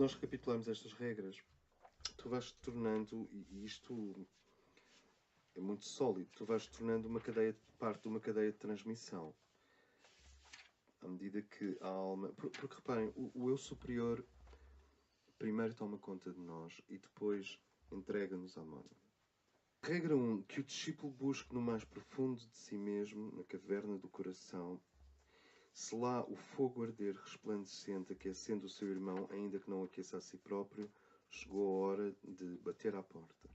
nós recapitularmos estas regras, tu vais te tornando, e isto é muito sólido, tu vais te tornando parte de uma cadeia de transmissão. À medida que a alma... Porque reparem, o eu superior primeiro toma conta de nós e depois entrega-nos à morte. Regra 1. Que o discípulo busque no mais profundo de si mesmo, na caverna do coração, se lá o fogo arder resplandecente, aquecendo o seu irmão, ainda que não aqueça a si próprio, chegou a hora de bater à porta.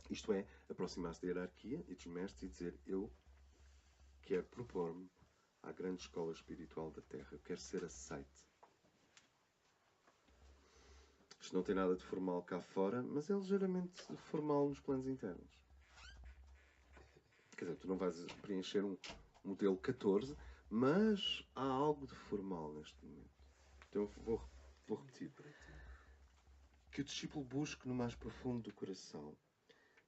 Isto é, aproximar-se da hierarquia e dos mestres e dizer: eu quero propor-me à grande escola espiritual da Terra, eu quero ser aceite. Isto não tem nada de formal cá fora, mas é ligeiramente formal nos planos internos. Quer dizer, tu não vais preencher um modelo 14, mas há algo de formal neste momento. Então vou repetir. Que o discípulo busque no mais profundo do coração.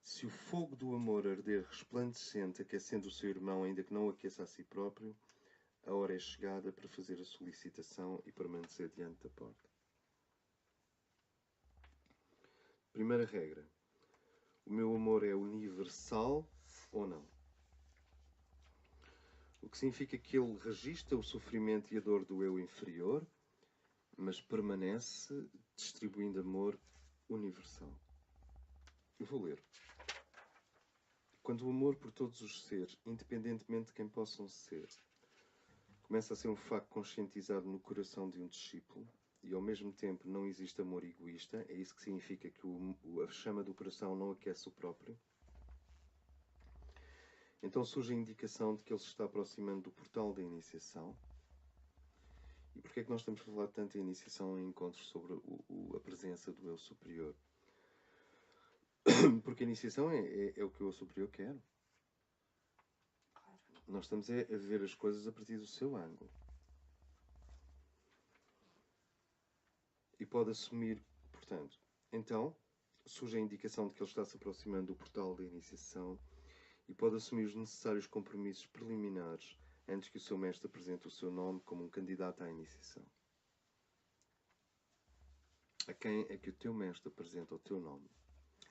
Se o fogo do amor arder resplandecente, aquecendo o seu irmão, ainda que não aqueça a si próprio, a hora é chegada para fazer a solicitação e permanecer diante da porta. Primeira regra. O meu amor é universal ou não? O que significa que ele registra o sofrimento e a dor do eu inferior, mas permanece distribuindo amor universal. Eu vou ler. Quando o amor por todos os seres, independentemente de quem possam ser, começa a ser um facto conscientizado no coração de um discípulo, e ao mesmo tempo não existe amor egoísta, é isso que significa que a chama do coração não aquece o próprio, então surge a indicação de que ele se está aproximando do portal da iniciação. E porquê é que nós temos falado tanto em iniciação em encontros sobre a presença do eu superior? Porque a iniciação é o que o eu superior quer. Nós estamos a ver as coisas a partir do seu ângulo. E pode assumir, portanto, então surge a indicação de que ele está se aproximando do portal da iniciação e pode assumir os necessários compromissos preliminares antes que o seu mestre apresente o seu nome como um candidato à iniciação. A quem é que o teu mestre apresenta o teu nome?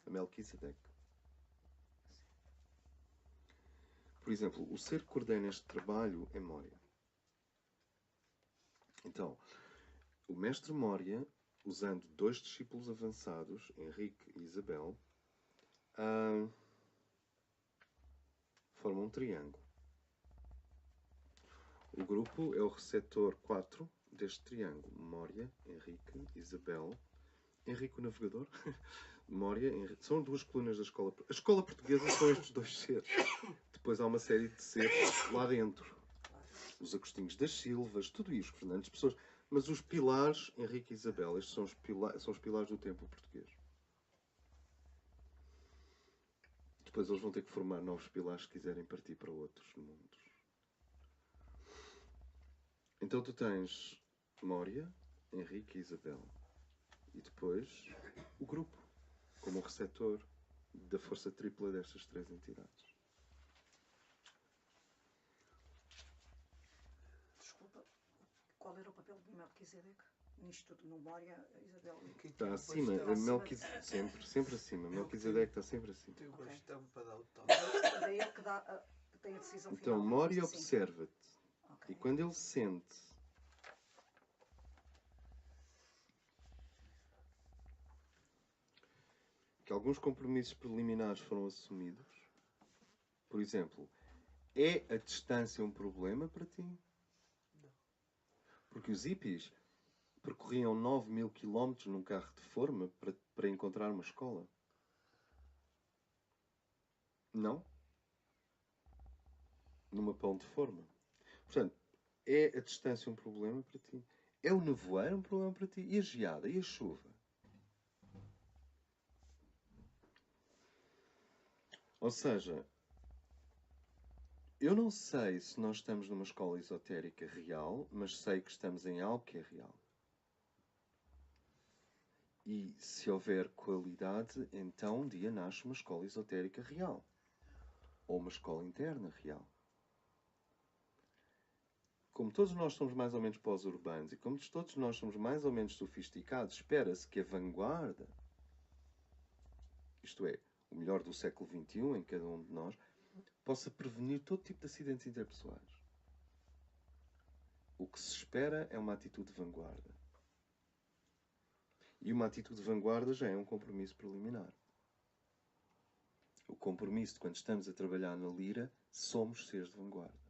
A Melquisedeque. Por exemplo, o ser que coordena este trabalho é Moria. Então, o mestre Moria, usando dois discípulos avançados, Henrique e Isabel, formam um triângulo. O grupo é o receptor 4 deste triângulo. Moria, Henrique, Isabel, Henrique o navegador, Moria, Henrique. São duas colunas da escola. A escola portuguesa são estes dois seres. Depois há uma série de seres lá dentro. Os Agostinhos das Silvas, tudo isto, Fernandes Pessoas. Mas os pilares, Henrique e Isabel, estes são os pilares do templo português. Depois eles vão ter que formar novos pilares se quiserem partir para outros mundos. Então tu tens Moria, Henrique e Isabel. E depois o grupo, como o receptor da força tripla destas três entidades. Desculpa, qual era o papel de Melquisedeque? Nisto tudo, no Moria, Isabel? Está acima, Melquisedeque, sempre acima. Melquisedeque está sempre acima. Tem o bastão para dar o toque. É ele que tem a decisão final. Então, Moria assim. observa-te. Okay. E quando ele sente que alguns compromissos preliminares foram assumidos, por exemplo, é a distância um problema para ti? Não. Porque os hippies percorriam 9.000 km num carro de forma para encontrar uma escola. Não? Numa pão de forma. Portanto, é a distância um problema para ti? É o nevoeiro um problema para ti? E a geada? E a chuva? Ou seja, eu não sei se nós estamos numa escola esotérica real, mas sei que estamos em algo que é real. E se houver qualidade, então um dia nasce uma escola esotérica real. Ou uma escola interna real. como todos nós somos mais ou menos pós-urbanos e como todos nós somos mais ou menos sofisticados, espera-se que a vanguarda, isto é, o melhor do século XXI em cada um de nós, possa prevenir todo tipo de acidentes interpessoais. O que se espera é uma atitude de vanguarda. E uma atitude de vanguarda já é um compromisso preliminar. O compromisso de quando estamos a trabalhar na lira, somos seres de vanguarda.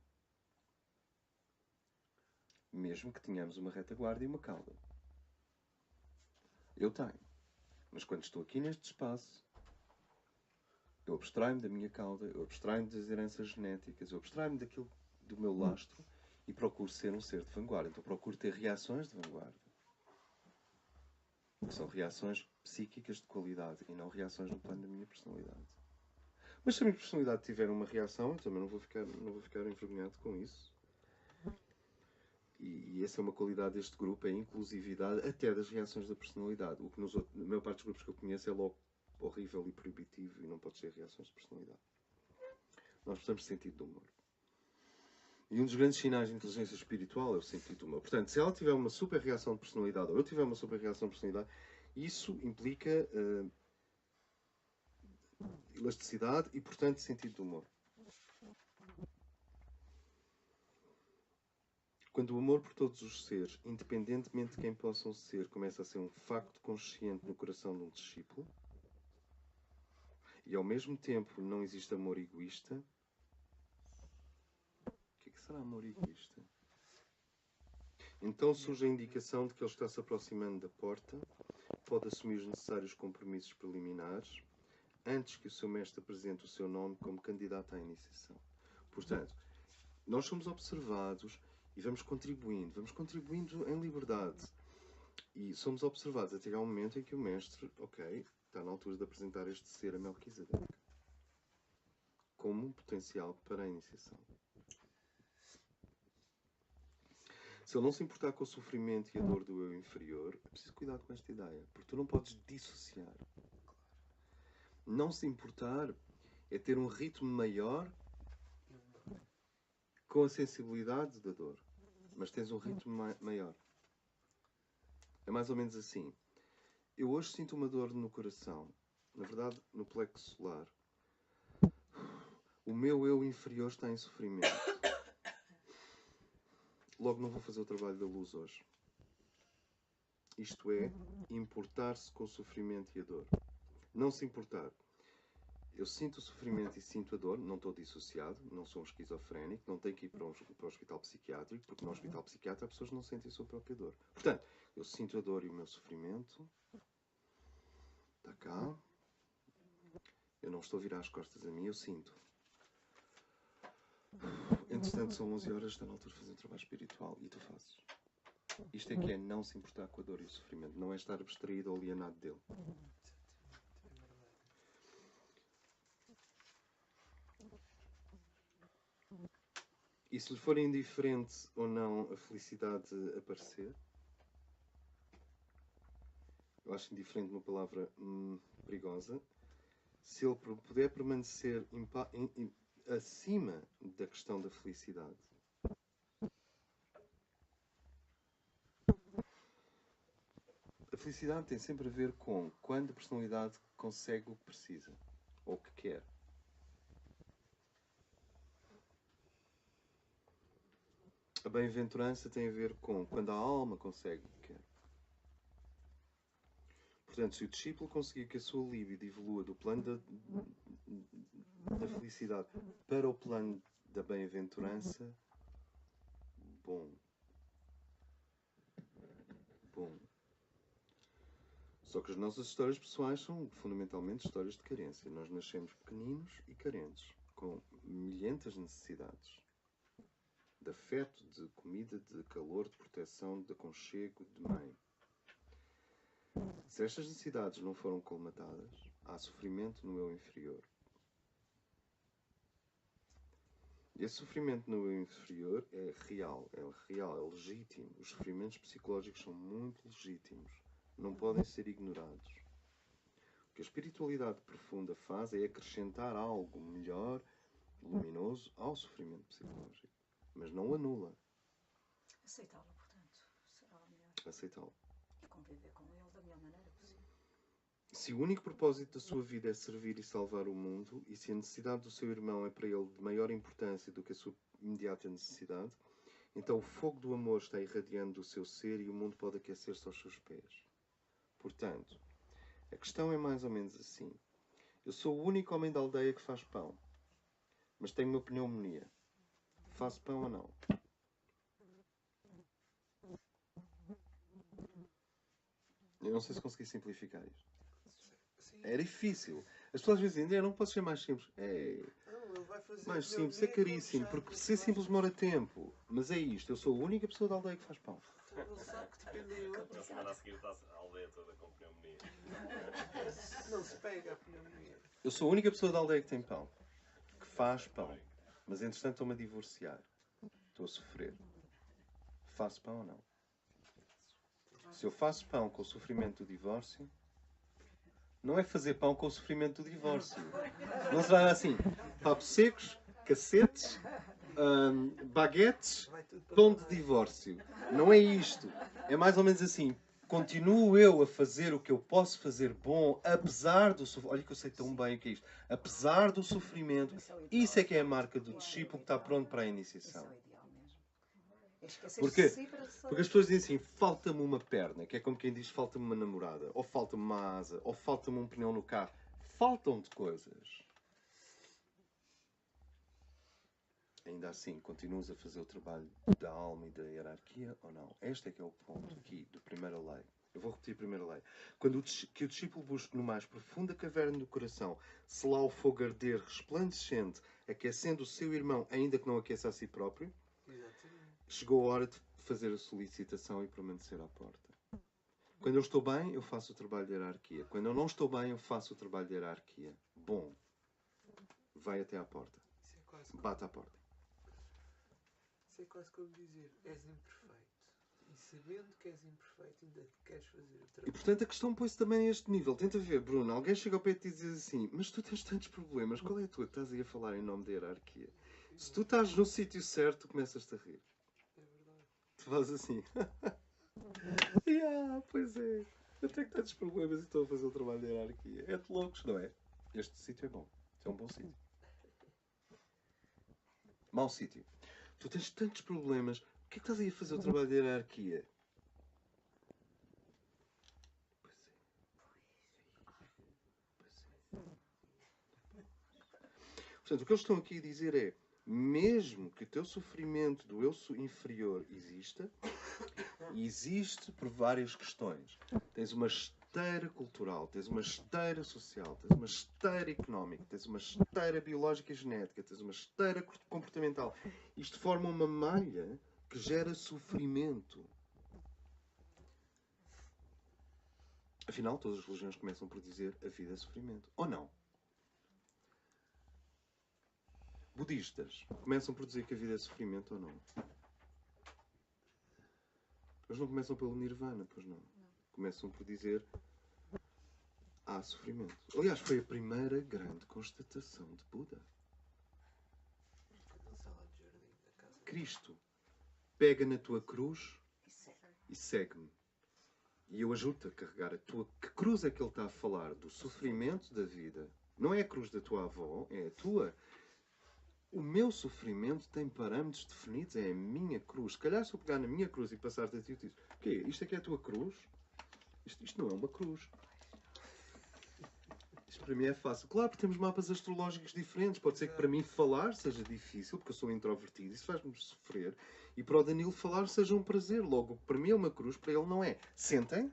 Mesmo que tenhamos uma retaguarda e uma cauda. Eu tenho. Mas quando estou aqui neste espaço, eu abstraio-me da minha cauda, eu abstraio-me das heranças genéticas, eu abstraio-me daquilo do meu lastro e procuro ser um ser de vanguarda. Então procuro ter reações de vanguarda. Que são reações psíquicas de qualidade e não reações no plano da minha personalidade. Mas se a minha personalidade tiver uma reação, eu também não vou ficar envergonhado com isso. E essa é uma qualidade deste grupo, é a inclusividade até das reações da personalidade. O que na maior parte dos grupos que eu conheço é logo horrível e proibitivo e não pode ser reações de personalidade. Nós precisamos de sentido de humor. E um dos grandes sinais de inteligência espiritual é o sentido do humor. Portanto, se ela tiver uma super reação de personalidade ou eu tiver uma super reação de personalidade, isso implica elasticidade e, portanto, sentido do humor. Quando o amor por todos os seres, independentemente de quem possam ser, começa a ser um facto consciente no coração de um discípulo, e ao mesmo tempo não existe amor egoísta, o que é que será amor egoísta? Então surge a indicação de que ele está se aproximando da porta, pode assumir os necessários compromissos preliminares, antes que o seu mestre apresente o seu nome como candidato à iniciação. Portanto, nós somos observados e vamos contribuindo em liberdade. E somos observados até ao momento em que o mestre, ok, está na altura de apresentar este ser a Melquisedeque como um potencial para a iniciação. Se ele não se importar com o sofrimento e a dor do eu inferior, é preciso cuidar com esta ideia, porque tu não podes dissociar. Não se importar é ter um ritmo maior com a sensibilidade da dor, mas tens um ritmo maior. É mais ou menos assim. Eu hoje sinto uma dor no coração, na verdade no plexo solar. O meu eu inferior está em sofrimento. Logo não vou fazer o trabalho da luz hoje. Isto é, importar-se com o sofrimento e a dor. Não se importar. Eu sinto o sofrimento e sinto a dor, não estou dissociado, não sou um esquizofrénico, não tenho que ir para o hospital psiquiátrico, porque no hospital psiquiátrico as pessoas não sentem a sua própria dor. Portanto, eu sinto a dor e o meu sofrimento. Está cá. Eu não estou a virar as costas a mim, eu sinto. Entretanto, são 11 horas, está na altura de fazer um trabalho espiritual e tu fazes. Isto é que é não se importar com a dor e o sofrimento, não é estar abstraído ou alienado dele. E se lhe for indiferente ou não a felicidade aparecer, eu acho indiferente uma palavra perigosa, se ele puder permanecer acima da questão da felicidade, a felicidade tem sempre a ver com quando a personalidade consegue o que precisa ou o que quer. A bem-aventurança tem a ver com quando a alma consegue o que quer. Portanto, se o discípulo conseguir que a sua libido evolua do plano da felicidade para o plano da bem-aventurança, bom. Só que as nossas histórias pessoais são fundamentalmente histórias de carência. Nós nascemos pequeninos e carentes, com milhentas necessidades. De afeto, de comida, de calor, de proteção, de aconchego, de mãe. Se estas necessidades não foram colmatadas, há sofrimento no eu inferior. E esse sofrimento no eu inferior é real, é legítimo. Os sofrimentos psicológicos são muito legítimos. Não podem ser ignorados. O que a espiritualidade profunda faz é acrescentar algo melhor, luminoso, ao sofrimento psicológico. Mas não o anula. Aceitá-lo, portanto, será o melhor. Aceitá-lo. E conviver com ele da melhor maneira possível. Se o único propósito da sua vida é servir e salvar o mundo, e se a necessidade do seu irmão é para ele de maior importância do que a sua imediata necessidade, então o fogo do amor está irradiando do seu ser e o mundo pode aquecer-se aos seus pés. Portanto, a questão é mais ou menos assim. Eu sou o único homem da aldeia que faz pão, mas tenho uma pneumonia. Faço pão ou não? Eu não sei se consegui simplificar isto. Sim. É difícil. As pessoas dizem, eu não posso ser mais simples. Não, ele vai fazer Mais pneumonia simples, é com caríssimo, chá, porque ele ser vai- simples demora tempo. Mas é isto, eu sou a única pessoa da aldeia que faz pão. Ele sabe que depende de Na outros. semana a seguir está a aldeia toda com pneumonia. Não se pega a pneumonia. Eu sou a única pessoa da aldeia que tem pão. Que faz pão. Mas entretanto estou-me a divorciar. Estou a sofrer. Faço pão ou não? Se eu faço pão com o sofrimento do divórcio, não é fazer pão com o sofrimento do divórcio. Não será assim. Papos secos, cacetes, baguetes, Vai tudo para pão de baixo. divórcio. Não é isto. É mais ou menos assim. Continuo eu a fazer o que eu posso fazer bom, apesar do sofrimento. Olha que eu sei tão bem o que é isto. Apesar do sofrimento. Isso é que é a marca do discípulo que está pronto para a Isso é iniciação. o ideal mesmo. É esquecer Porquê? si para ser- Porque as pessoas dizem assim, falta-me uma perna, que é como quem diz falta-me uma namorada, ou falta-me uma asa, ou falta-me um pneu no carro. Faltam-te coisas. Ainda assim, continuas a fazer o trabalho da alma e da hierarquia ou não? Este é que é o ponto aqui, da primeira lei. Eu vou repetir a primeira lei. Quando que o discípulo busque no mais profunda caverna do coração, se lá o fogo arder resplandecente, aquecendo o seu irmão, ainda que não aqueça a si próprio, Exatamente. chegou a hora de fazer a solicitação e permanecer à porta. Quando eu estou bem, eu faço o trabalho de hierarquia. Quando eu não estou bem, eu faço o trabalho de hierarquia. Bom, vai até à porta. Isso é quase como, Bate à porta. isso é quase como dizer, és imperfeito. E sabendo que és imperfeito, ainda queres fazer o E trabalho. portanto a questão põe-se também a este nível. Tenta ver, Bruno, alguém chega ao pé e diz assim, mas tu tens tantos problemas, qual é a tua? Estás aí a falar em nome da hierarquia. Se tu estás no sítio certo, tu começas-te a rir. É verdade. Tu fazes assim. Pois é. Eu tenho tantos problemas e estou a fazer o trabalho de hierarquia. É de loucos, não é? Este sítio é bom. Este é um bom sítio. Mau sítio. Tu tens tantos problemas. O que é que estás aí a fazer o trabalho de hierarquia? Portanto, o que eles estão aqui a dizer é, mesmo que o teu sofrimento do eu inferior exista, existe por várias questões. Tens uma esteira cultural, tens uma esteira social, tens uma esteira económica, tens uma esteira biológica e genética, tens uma esteira comportamental. Isto forma uma malha que gera sofrimento. Afinal, todas as religiões começam por dizer a vida é sofrimento. Ou não? Budistas começam por dizer que a vida é sofrimento ou não? Eles não começam pelo nirvana, pois não? Começam por dizer há sofrimento. Aliás, foi a primeira grande constatação de Buda. Na sala de jardim da casa. Cristo pega na tua cruz Isso é. e segue-me. E eu ajudo-te a carregar a tua... Que cruz é que ele está a falar? Do sofrimento da vida. Não é a cruz da tua avó, é a tua. O meu sofrimento tem parâmetros definidos, é a minha cruz. Se calhar se eu pegar na minha cruz e passar-te a ti, eu te digo, o quê? Isto é que é a tua cruz? Isto não é uma cruz. Isto para mim é fácil. Claro, porque temos mapas astrológicos diferentes. Pode ser que para mim falar seja difícil, porque eu sou introvertido, isso faz-me sofrer. E para o Danilo falar seja um prazer. Logo, para mim é uma cruz, para ele não é. Sentem,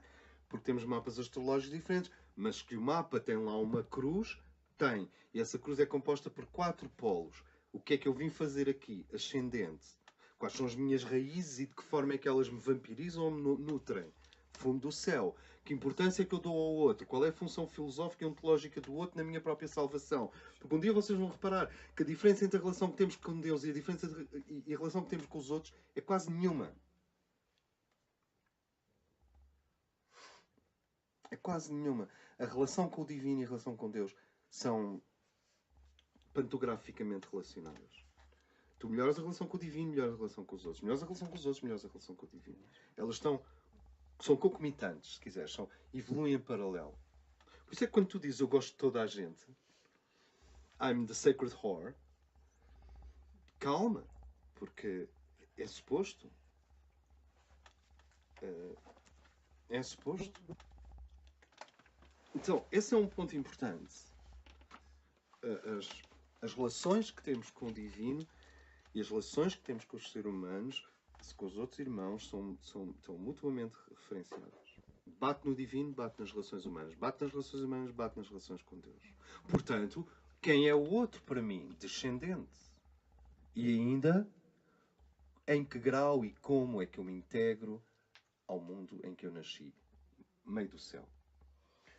porque temos mapas astrológicos diferentes. Mas que o mapa tem lá uma cruz, tem. E essa cruz é composta por 4 polos. O que é que eu vim fazer aqui? Ascendente. Quais são as minhas raízes e de que forma é que elas me vampirizam ou me nutrem? Fundo do céu. Que importância é que eu dou ao outro? Qual é a função filosófica e ontológica do outro na minha própria salvação? Porque um dia vocês vão reparar que a diferença entre a relação que temos com Deus e a relação que temos com os outros é quase nenhuma. É quase nenhuma. A relação com o divino e a relação com Deus são pantograficamente relacionadas. Tu melhoras a relação com o divino, melhoras a relação com os outros. Melhoras a relação com os outros, melhoras a relação com o divino. Elas são concomitantes, se quiseres. Evoluem em paralelo. Por isso é que quando tu dizes eu gosto de toda a gente, I'm the sacred whore, calma, porque é suposto. É suposto. Então, esse é um ponto importante. As relações que temos com o divino e as relações que temos com os seres humanos, com os outros irmãos, estão mutuamente referenciadas. Bate no divino, bate nas relações humanas. Bate nas relações humanas, bate nas relações com Deus. Portanto, quem é o outro para mim? Descendente. E ainda, em que grau e como é que eu me integro ao mundo em que eu nasci? Meio do céu.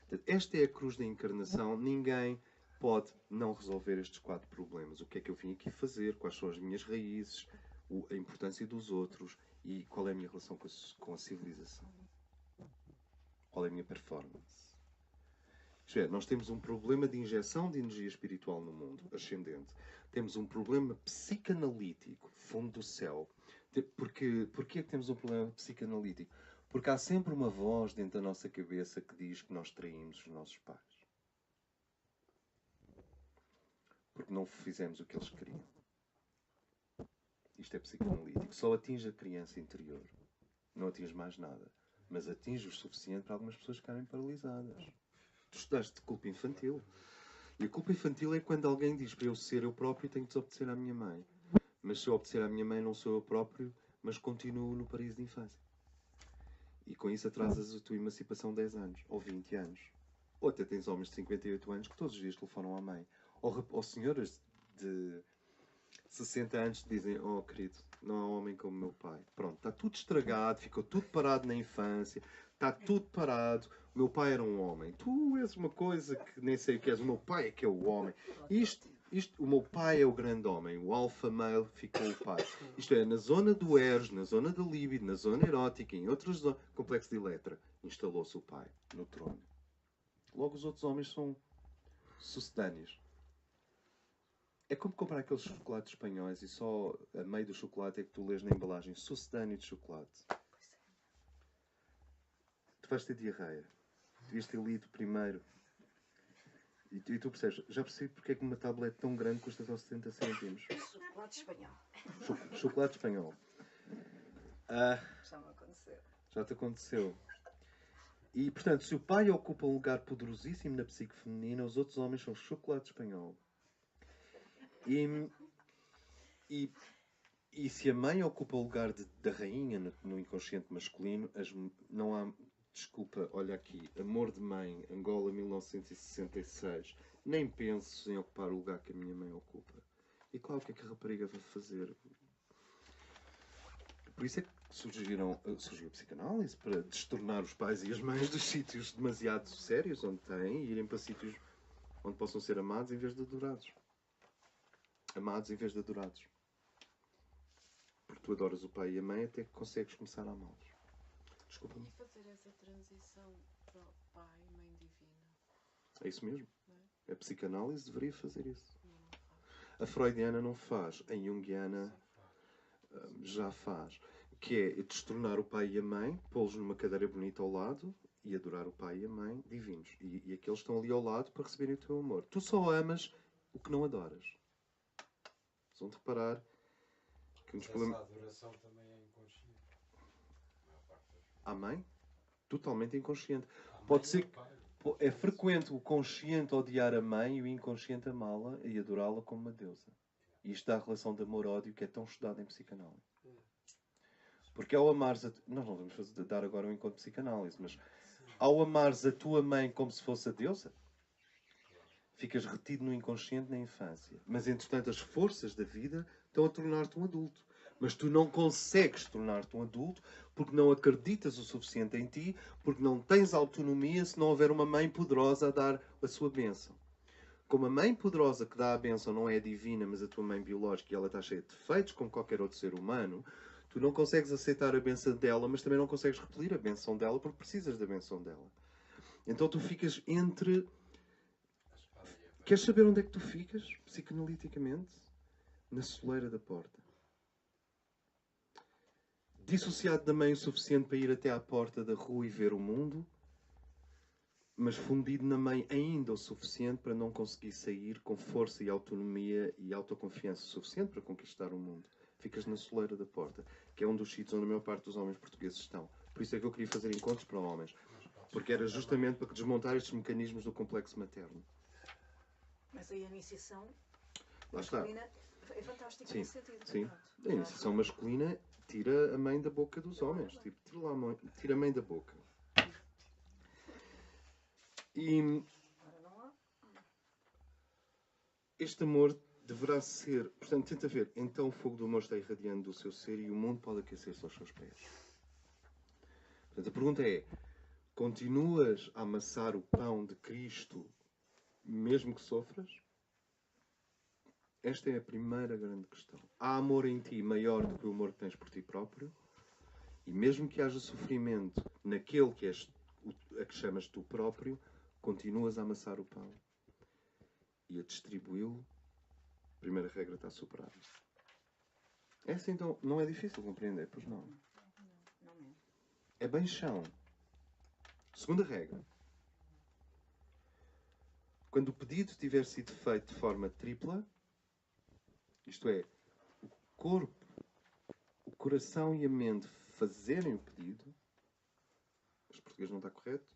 Portanto, esta é a cruz da encarnação. Ninguém pode não resolver estes 4 problemas. O que é que eu vim aqui fazer? Quais são as minhas raízes? A importância dos outros? E qual é a minha relação com a civilização? Qual é a minha performance? Isto é, nós temos um problema de injeção de energia espiritual no mundo, ascendente. Temos um problema psicanalítico, fundo do céu. Porquê é que temos um problema psicanalítico? Porque há sempre uma voz dentro da nossa cabeça que diz que nós traímos os nossos pais. Porque não fizemos o que eles queriam. Isto é psicanalítico. Só atinge a criança interior. Não atinge mais nada. Mas atinge o suficiente para algumas pessoas ficarem paralisadas. Tu estudaste de culpa infantil. E a culpa infantil é quando alguém diz para eu ser eu próprio tenho que desobedecer à minha mãe. Mas se eu obedecer à minha mãe não sou eu próprio, mas continuo no paraíso de infância. E com isso atrasas a tua emancipação 10 anos. Ou 20 anos. Ou até tens homens de 58 anos que todos os dias telefonam à mãe. Ou senhoras de 60 anos que dizem: oh querido, não há homem como meu pai. Pronto, está tudo estragado, ficou tudo parado na infância, está tudo parado. O meu pai era um homem. Tu és uma coisa que nem sei o que és. O meu pai é que é o homem. O meu pai é o grande homem. O alfa male ficou o pai. Isto é, na zona do Eros, na zona da libido, na zona erótica, em outras zonas, complexo de Electra, instalou-se o pai no trono. Logo os outros homens são sucedâneos. É como comprar aqueles chocolates espanhóis e só a meio do chocolate é que tu lês na embalagem sucedâneo de chocolate. Tu vais ter diarreia. Devias ter lido primeiro. E tu percebes, já percebi porque é que uma tablete tão grande custa só 70 cêntimos. Chocolate espanhol. Chocolate espanhol. Já me aconteceu. Já te aconteceu. E, portanto, se o pai ocupa um lugar poderosíssimo na psique feminina, os outros homens são chocolate espanhol. E se a mãe ocupa o lugar da rainha no inconsciente masculino, não há... Desculpa, olha aqui. Amor de Mãe, Angola, 1966. Nem penso em ocupar o lugar que a minha mãe ocupa. E claro, o que é que a rapariga vai fazer? Por isso é que surgiu a psicanálise, para destornar os pais e as mães dos sítios demasiado sérios onde têm e irem para sítios onde possam ser amados em vez de adorados. Amados em vez de adorados. Porque tu adoras o pai e a mãe até que consegues começar a amá-los. Desculpa-me. E fazer essa transição para o pai e mãe divina? É isso mesmo. Não é? A psicanálise deveria fazer isso. Não faz. A freudiana não faz. A junguiana já faz. Que é destornar o pai e a mãe, pô-los numa cadeira bonita ao lado e adorar o pai e a mãe divinos. E aqueles estão ali ao lado para receberem o teu amor. Tu só amas o que não adoras. Vão de reparar que nos Essa adoração também é inconsciente. A maior parte das vezes. à mãe, totalmente inconsciente. À mãe Pode e ser ao pai. É frequente o consciente odiar a mãe e o inconsciente amá-la e adorá-la como uma deusa. E isto dá a relação de amor-ódio que é tão estudada em psicanálise. Porque ao amares nós não vamos dar agora um encontro de psicanálise, mas ao amares a tua mãe como se fosse a deusa, ficas retido no inconsciente na infância. Mas, entretanto, as forças da vida estão a tornar-te um adulto. Mas tu não consegues tornar-te um adulto porque não acreditas o suficiente em ti, porque não tens autonomia se não houver uma mãe poderosa a dar a sua bênção. Como a mãe poderosa que dá a bênção não é divina, mas a tua mãe biológica e ela está cheia de defeitos como qualquer outro ser humano, tu não consegues aceitar a bênção dela, mas também não consegues repelir a bênção dela porque precisas da bênção dela. Então tu ficas entre... Queres saber onde é que tu ficas, psicanaliticamente? na soleira da porta. Dissociado da mãe o suficiente para ir até à porta da rua e ver o mundo, mas fundido na mãe ainda o suficiente para não conseguir sair com força e autonomia e autoconfiança suficiente para conquistar o mundo. Ficas na soleira da porta, que é um dos sítios onde a maior parte dos homens portugueses estão. Por isso é que eu queria fazer encontros para homens. Porque era justamente para desmontar estes mecanismos do complexo materno. Mas aí a iniciação Lá está. masculina é fantástica Sim, nesse sentido. sim. Pronto. A iniciação masculina tira a mãe da boca dos homens. Tipo, tira a mãe da boca. E Ora, não há. este amor deverá ser... Portanto, tenta ver. Então o fogo do amor está irradiando do seu ser e o mundo pode aquecer-se aos seus pés. Portanto, a pergunta é: continuas a amassar o pão de Cristo mesmo que sofras? Esta é a primeira grande questão. Há amor em ti maior do que o amor que tens por ti próprio? E mesmo que haja sofrimento naquele que és a que chamas tu próprio, continuas a amassar o pão e a distribuí-lo? A primeira regra está superada. Essa então não é difícil de compreender, pois não. Não é. É bem chão. Segunda regra. Quando o pedido tiver sido feito de forma tripla, isto é, o corpo, o coração e a mente fazerem o pedido, mas o português não está correto,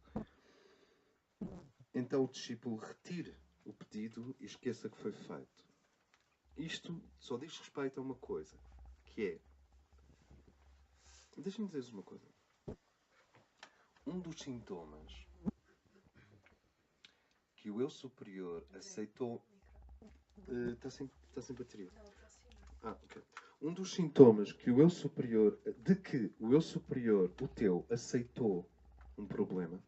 então o discípulo retire o pedido e esqueça que foi feito. Isto só diz respeito a uma coisa, que é... Deixa-me dizer-vos uma coisa. Um dos sintomas que o eu superior aceitou... Está sem bateria. Ok. Um dos sintomas que o eu superior... De que o eu superior, o teu, aceitou um problema...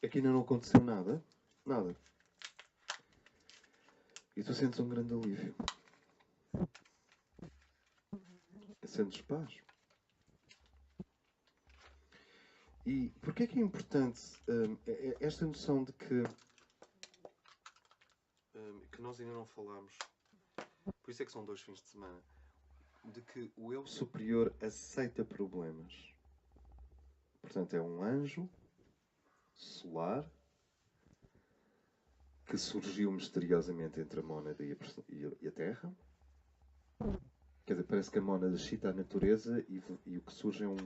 é que ainda não aconteceu nada. Nada. E tu sentes um grande alívio. Sentes paz. E porquê é que é importante esta noção de que nós ainda não falámos, por isso é que são 2 fins de semana, de que o eu superior aceita problemas. Portanto, é um anjo solar que surgiu misteriosamente entre a mónada e a Terra. Quer dizer, parece que a mónada excita a natureza e o que surge é um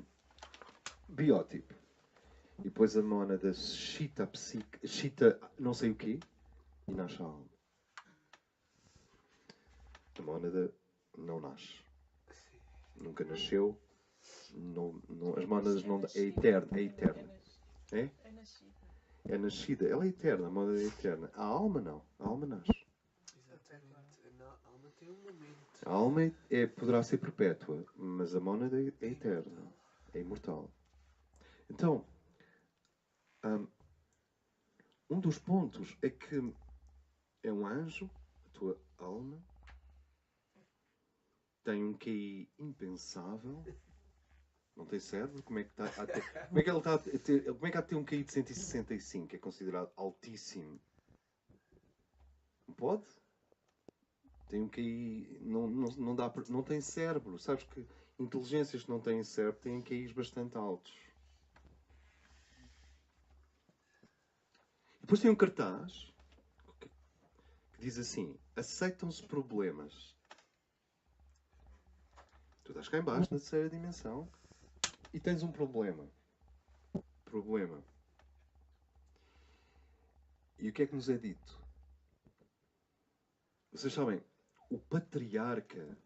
biótipo. E depois a mónada excita a psique, excita não sei o quê, e nasce a alma. A mónada não nasce. Nunca nasceu. As mónadas não... É eterna. É eterna. É? É nascida. É nascida. Ela é eterna. A mónada é eterna. A alma não. A alma nasce. Exatamente. A alma tem um momento. A alma poderá ser perpétua, mas a mónada é eterna. É imortal. Então, um dos pontos é que é um anjo, a tua alma, tem um QI impensável, não tem cérebro, como é que ele está a ter, como é que há de ter um QI de 165, que é considerado altíssimo? Não pode? Tem um QI, não tem cérebro. Sabes que inteligências que não têm cérebro têm QIs bastante altos. Depois tem um cartaz que diz assim: aceitam-se problemas. Tu estás cá em baixo, na terceira dimensão, e tens um problema. Problema. E o que é que nos é dito? Vocês sabem, o patriarca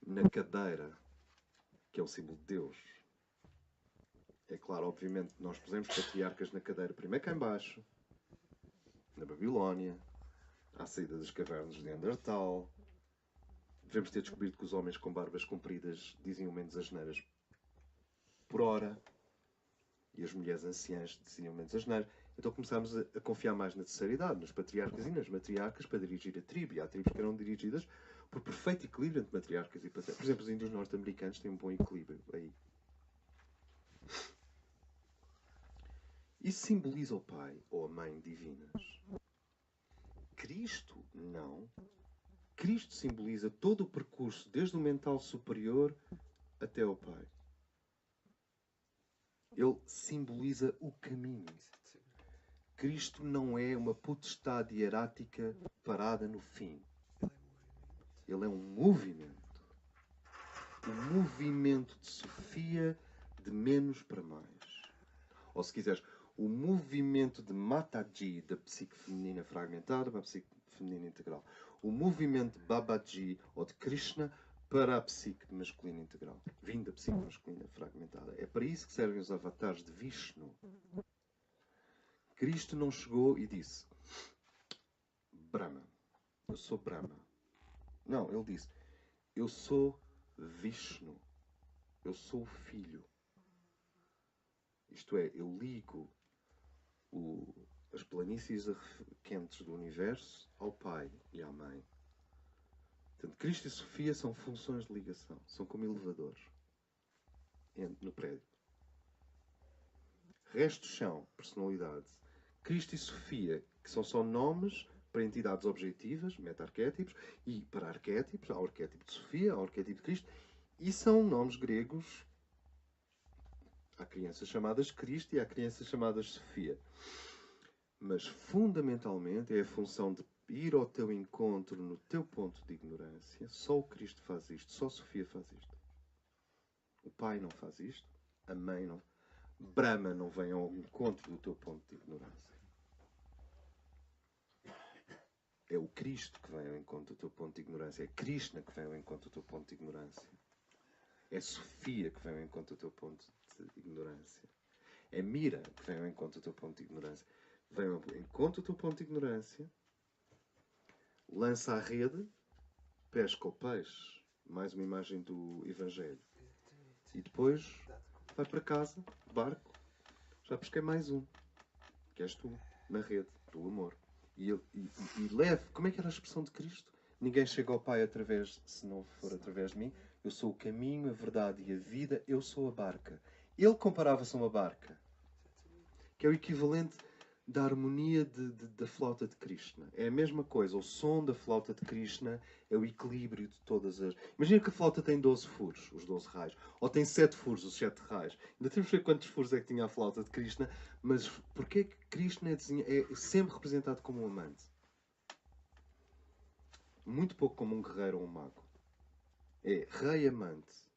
na cadeira, que é o símbolo de Deus. É claro, obviamente, nós pusemos patriarcas na cadeira primeiro cá em baixo, na Babilónia, à saída das cavernas de Neandertal. Devemos ter descoberto que os homens com barbas compridas diziam menos asneiras por hora. E as mulheres anciãs diziam menos asneiras. Então começámos a confiar mais na terceira idade, nos patriarcas e nas matriarcas, para dirigir a tribo. E há tribos que eram dirigidas por perfeito equilíbrio entre matriarcas e patriarcas. Por exemplo, os índios norte-americanos têm um bom equilíbrio aí. Isso simboliza o Pai ou a Mãe divinas. Cristo, não. Cristo simboliza todo o percurso, desde o mental superior até ao Pai. Ele simboliza o caminho. Cristo não é uma potestade hierática parada no fim. Ele é um movimento. O movimento de Sofia de menos para mais. Ou se quiseres, o movimento de Mataji, da psique feminina fragmentada para a psique feminina integral. O movimento de Babaji, ou de Krishna, para a psique masculina integral. Vindo da psique masculina fragmentada. É para isso que servem os avatares de Vishnu. Cristo não chegou e disse: Brahma. Eu sou Brahma. Não, ele disse: eu sou Vishnu. Eu sou o filho. Isto é, eu ligo as planícies quentes do universo ao pai e à mãe. Portanto, Cristo e Sofia são funções de ligação. São como elevadores no prédio. Restos são personalidade. Cristo e Sofia, que são só nomes para entidades objetivas, meta-arquétipos, e para arquétipos, há o arquétipo de Sofia, há o arquétipo de Cristo, e são nomes gregos. Há crianças chamadas Cristo e há crianças chamadas Sofia. Mas, fundamentalmente, é a função de ir ao teu encontro no teu ponto de ignorância. Só o Cristo faz isto, só Sofia faz isto. O pai não faz isto, a mãe não. Brahma não vem ao encontro do teu ponto de ignorância. É o Cristo que vem ao encontro do teu ponto de ignorância. É Krishna que vem ao encontro do teu ponto de ignorância. É Sofia que vem ao encontro do teu ponto de ignorância. É Mira que vem ao encontro do teu ponto de ignorância. Vem ao encontro do teu ponto de ignorância, lança a rede, pesca o peixe. Mais uma imagem do Evangelho. E depois vai para casa, barco. Já pesquei mais um. Que és tu, na rede, do amor. E leve. Como é que era a expressão de Cristo? Ninguém chega ao Pai se não for através de mim. Eu sou o caminho, a verdade e a vida. Eu sou a barca. Ele comparava-se a uma barca. Que é o equivalente da harmonia da flauta de Krishna. É a mesma coisa. O som da flauta de Krishna é o equilíbrio de todas as... Imagina que a flauta tem 12 furos, os 12 raios. Ou tem 7 furos, os 7 raios. Ainda temos que ver quantos furos é que tinha a flauta de Krishna. Mas porquê que Krishna é sempre representado como um amante? Muito pouco como um guerreiro ou um mago. É rei amante.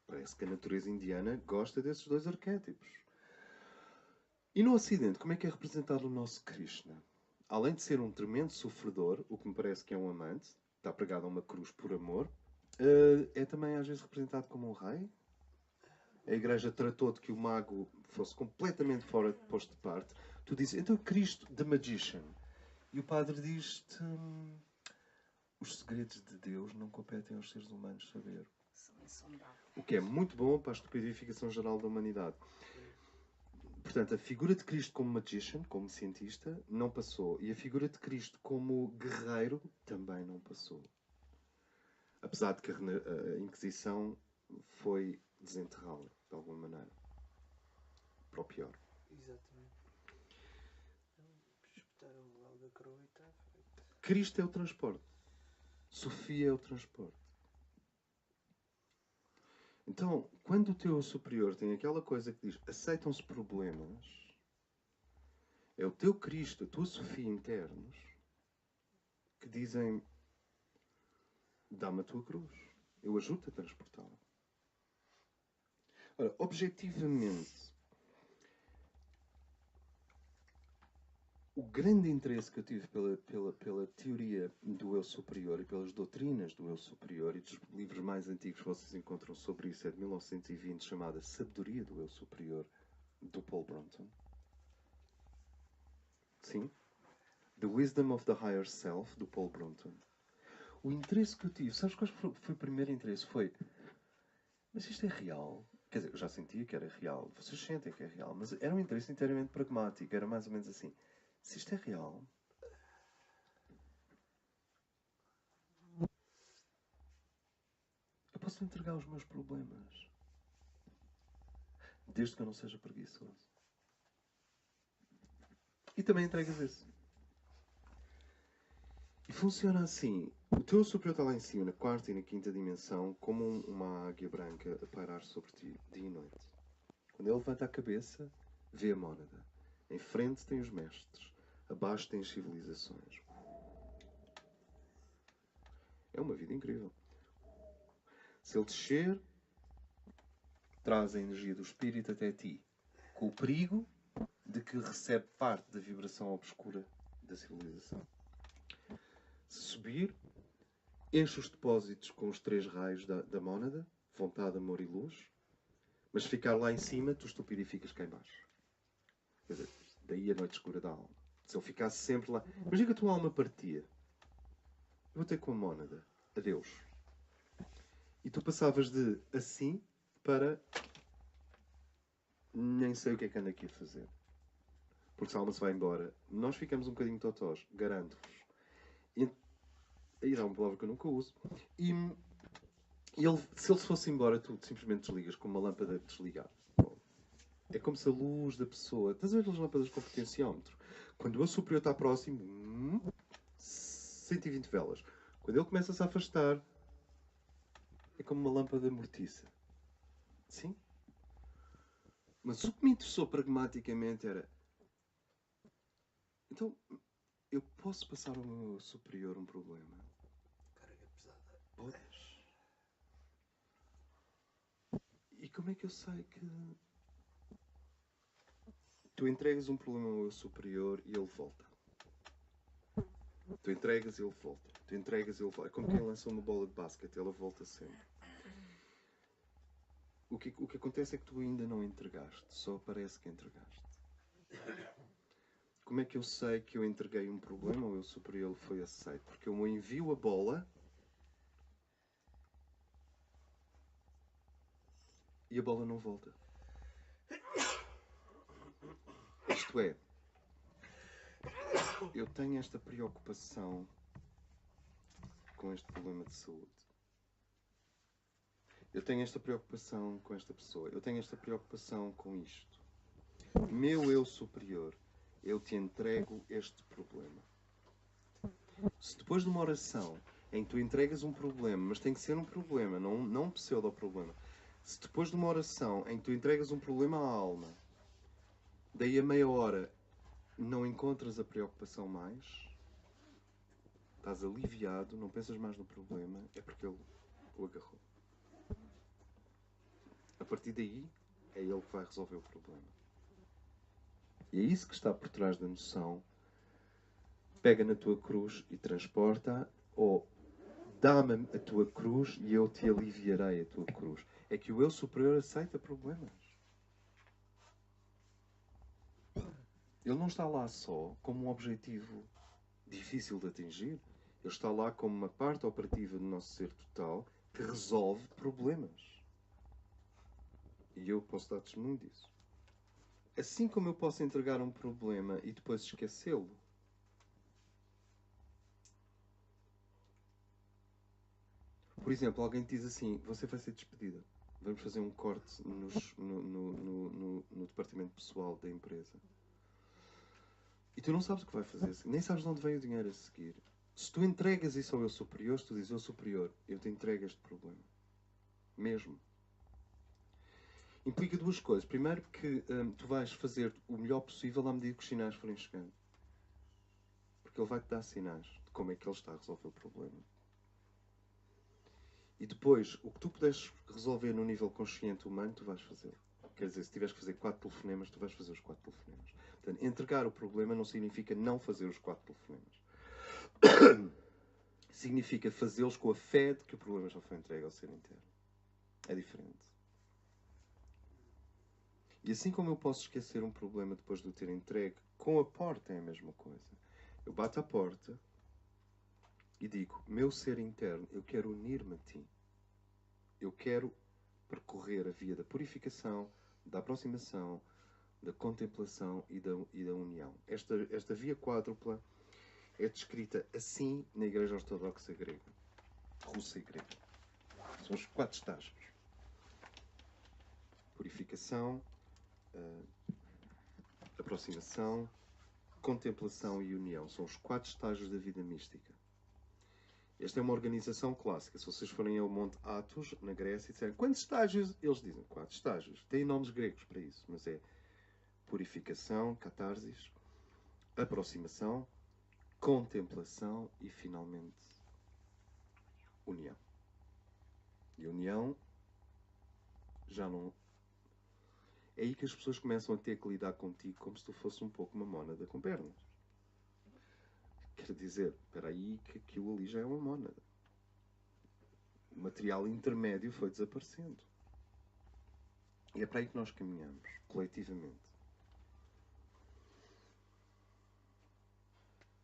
Parece que a natureza indiana gosta desses dois arquétipos. E no Ocidente, como é que é representado o nosso Krishna? Além de ser um tremendo sofredor, o que me parece que é um amante, está pregado a uma cruz por amor, é também às vezes representado como um rei. A Igreja tratou de que o mago fosse completamente fora, posto de parte. Tu dizes, então Cristo, the magician. E o padre diz-te, os segredos de Deus não competem aos seres humanos saber. São insondáveis. O que é muito bom para a estupidificação geral da humanidade. Portanto, a figura de Cristo como magician, como cientista, não passou. E a figura de Cristo como guerreiro também não passou. Apesar de que a Inquisição foi desenterrá-lo, de alguma maneira. Para o pior. Exatamente. Espetaram logo da coroa e está feito. Cristo é o transporte. Sofia é o transporte. Então, quando o teu superior tem aquela coisa que diz aceitam-se problemas, é o teu Cristo, a tua Sofia internos, que dizem dá-me a tua cruz. Eu ajudo-te a transportá-la. Ora, objetivamente, o grande interesse que eu tive pela teoria do eu superior e pelas doutrinas do eu superior, e dos livros mais antigos que vocês encontram sobre isso, é de 1920, chamada Sabedoria do Eu Superior, do Paul Brunton. Sim. The Wisdom of the Higher Self, do Paul Brunton. O interesse que eu tive, sabes qual foi o primeiro interesse? Foi, mas isto é real? Quer dizer, eu já sentia que era real. Vocês sentem que é real, mas era um interesse inteiramente pragmático. Era mais ou menos assim. Se isto é real, eu posso entregar os meus problemas. Desde que eu não seja preguiçoso. E também entregas esse. E funciona assim. O teu eu superior está lá em cima, na quarta e na quinta dimensão, como uma águia branca a pairar sobre ti, dia e noite. Quando ele levanta a cabeça, vê a mónada. Em frente tem os mestres. Abaixo tem as civilizações. É uma vida incrível. Se ele descer, traz a energia do espírito até ti. Com o perigo de que recebe parte da vibração obscura da civilização. Se subir, enche os depósitos com os 3 raios da mónada, vontade, amor e luz. Mas se ficar lá em cima, tu estupidificas cá em baixo. Quer dizer, daí a noite escura da alma. Se ele ficasse sempre lá... Imagina que a tua alma partia. Eu vou ter com a mónada. Adeus. E tu passavas de assim para... Nem sei o que é que ando aqui a fazer. Porque se a alma se vai embora, nós ficamos um bocadinho totós. Garanto-vos. Aí dá uma palavra que eu nunca uso. E ele, se ele se fosse embora, tu simplesmente desligas com uma lâmpada desligada. É como se a luz da pessoa... Estás a ver aquelas lâmpadas com potenciómetro? Quando o eu superior está próximo... 120 velas. Quando ele começa a se afastar... É como uma lâmpada mortiça. Sim? Mas o que me interessou pragmaticamente era... Então, eu posso passar ao meu superior um problema? Carga pesada. Podes. E como é que eu sei que... Tu entregas um problema ao eu superior e ele volta. Tu entregas e ele volta. Tu entregas e ele volta. É como quem lança uma bola de basquete, ela volta sempre. O que acontece é que tu ainda não entregaste. Só parece que entregaste. Como é que eu sei que eu entreguei um problema ao eu superior e ele foi aceito? Porque eu envio a bola e a bola não volta. Isto é, eu tenho esta preocupação com este problema de saúde. Eu tenho esta preocupação com esta pessoa. Eu tenho esta preocupação com isto. Meu eu superior, eu te entrego este problema. Se depois de uma oração em que tu entregas um problema, mas tem que ser um problema, não um pseudo-problema. Se depois de uma oração em que tu entregas um problema à alma, daí a meia hora não encontras a preocupação mais, estás aliviado, não pensas mais no problema, é porque ele o agarrou. A partir daí, é ele que vai resolver o problema. E é isso que está por trás da noção. Pega na tua cruz e transporta, ou dá-me a tua cruz e eu te aliviarei a tua cruz. É que o eu superior aceita problemas. Ele não está lá só como um objetivo difícil de atingir. Ele está lá como uma parte operativa do nosso ser total que resolve problemas. E eu posso dar testemunho disso. Assim como eu posso entregar um problema e depois esquecê-lo. Por exemplo, alguém te diz assim, você vai ser despedida. Vamos fazer um corte no departamento pessoal da empresa. E tu não sabes o que vai fazer, nem sabes de onde vem o dinheiro a seguir. Se tu entregas isso ao eu superior, se tu dizes, eu superior, eu te entrego este problema. Mesmo. Implica duas coisas. Primeiro que tu vais fazer o melhor possível à medida que os sinais forem chegando. Porque ele vai-te dar sinais de como é que ele está a resolver o problema. E depois, o que tu puderes resolver no nível consciente humano, tu vais fazer. Quer dizer, se tiveres que fazer 4 telefonemas, tu vais fazer os 4 telefonemas. Portanto, entregar o problema não significa não fazer os 4 telefonemas. Significa fazê-los com a fé de que o problema já foi entregue ao ser interno. É diferente. E assim como eu posso esquecer um problema depois de o ter entregue, com a porta é a mesma coisa. Eu bato à porta e digo, meu ser interno, eu quero unir-me a ti. Eu quero percorrer a via da purificação, da aproximação, da contemplação e da união. Esta via quádrupla é descrita assim na Igreja Ortodoxa grega, russa e grega. São os 4 estágios. Purificação, aproximação, contemplação e união. São os 4 estágios da vida mística. Esta é uma organização clássica. Se vocês forem ao Monte Athos, na Grécia, e disserem quantos estágios? Eles dizem 4 estágios. Têm nomes gregos para isso, mas é purificação, catarsis, aproximação, contemplação e, finalmente, união. E união já não... É aí que as pessoas começam a ter que lidar contigo como se tu fosse um pouco uma mónada com pernas. Quer dizer, espera aí que aquilo ali já é uma mónada. O material intermédio foi desaparecendo. E é para aí que nós caminhamos, coletivamente.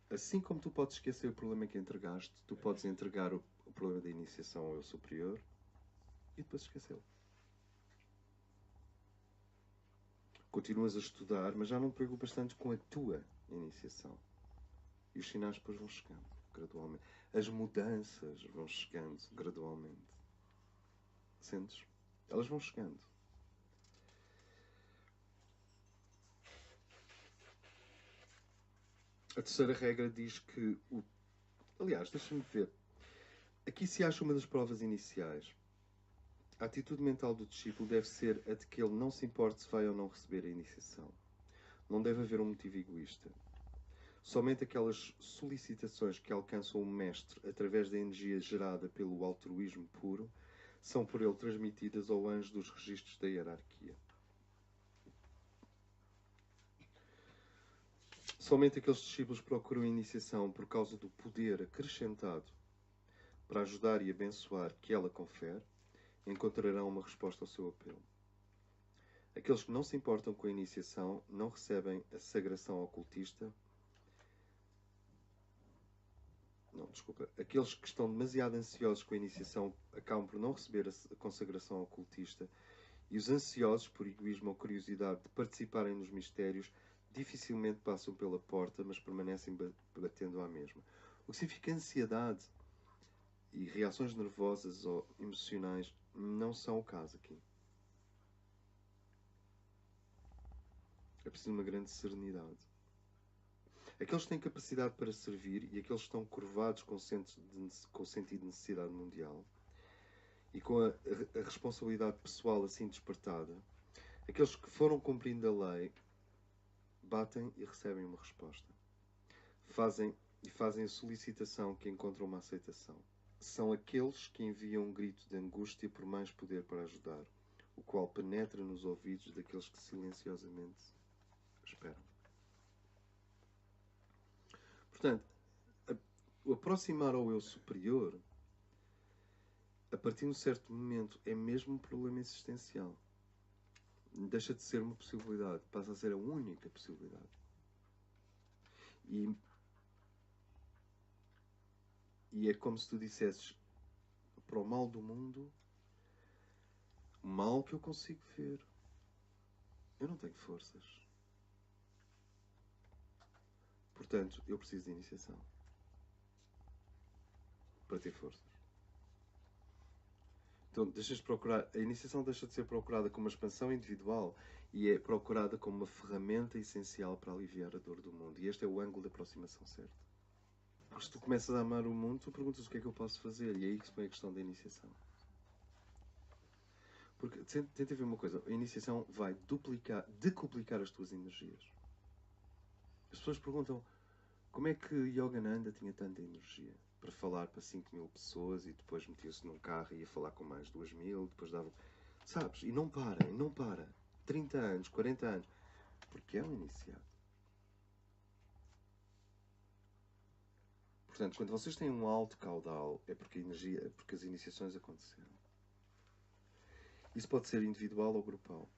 Assim como tu podes esquecer o problema que entregaste, tu podes entregar o problema da iniciação ao eu superior e depois esquecê-lo. Continuas a estudar, mas já não te preocupas tanto com a tua iniciação. E os sinais depois vão chegando, gradualmente. As mudanças vão chegando, gradualmente. Sentes? Elas vão chegando. A terceira regra diz que aliás, deixa-me ver. Aqui se acha uma das provas iniciais. A atitude mental do discípulo deve ser a de que ele não se importe se vai ou não receber a iniciação. Não deve haver um motivo egoísta. Somente aquelas solicitações que alcançam o mestre através da energia gerada pelo altruísmo puro são por ele transmitidas ao anjo dos registros da hierarquia. Somente aqueles discípulos procuram a iniciação por causa do poder acrescentado para ajudar e abençoar que ela confere, encontrarão uma resposta ao seu apelo. Aqueles que não se importam com a iniciação não recebem a sagração ocultista. Aqueles que estão demasiado ansiosos com a iniciação acabam por não receber a consagração ocultista, e os ansiosos, por egoísmo ou curiosidade de participarem nos mistérios, dificilmente passam pela porta, mas permanecem batendo à mesma. O que significa ansiedade e reações nervosas ou emocionais não são o caso aqui. É preciso uma grande serenidade. Aqueles que têm capacidade para servir e aqueles que estão curvados com o sentido de necessidade mundial e com a responsabilidade pessoal assim despertada, aqueles que foram cumprindo a lei, batem e recebem uma resposta. Fazem a solicitação que encontram uma aceitação. São aqueles que enviam um grito de angústia por mais poder para ajudar, o qual penetra nos ouvidos daqueles que silenciosamente esperam. Portanto, o aproximar ao eu superior, a partir de um certo momento, é mesmo um problema existencial. Deixa de ser uma possibilidade, passa a ser a única possibilidade. E é como se tu dissesses, para o mal do mundo, o mal que eu consigo ver, eu não tenho forças. Portanto, eu preciso de iniciação para ter forças. Então, deixas de procurar. A iniciação deixa de ser procurada como uma expansão individual e é procurada como uma ferramenta essencial para aliviar a dor do mundo. E este é o ângulo da aproximação certa. Porque se tu começas a amar o mundo, tu perguntas o que é que eu posso fazer. E é aí que se põe a questão da iniciação. Porque, tenta ver uma coisa. A iniciação vai decuplicar as tuas energias. As pessoas perguntam como é que Yogananda tinha tanta energia para falar para 5.000 pessoas e depois metia-se num carro e ia falar com mais 2.000, depois dava... Sabes? E não para. 30 anos, 40 anos. Porque é um iniciado. Portanto, quando vocês têm um alto caudal, é porque as iniciações aconteceram. Isso pode ser individual ou grupal.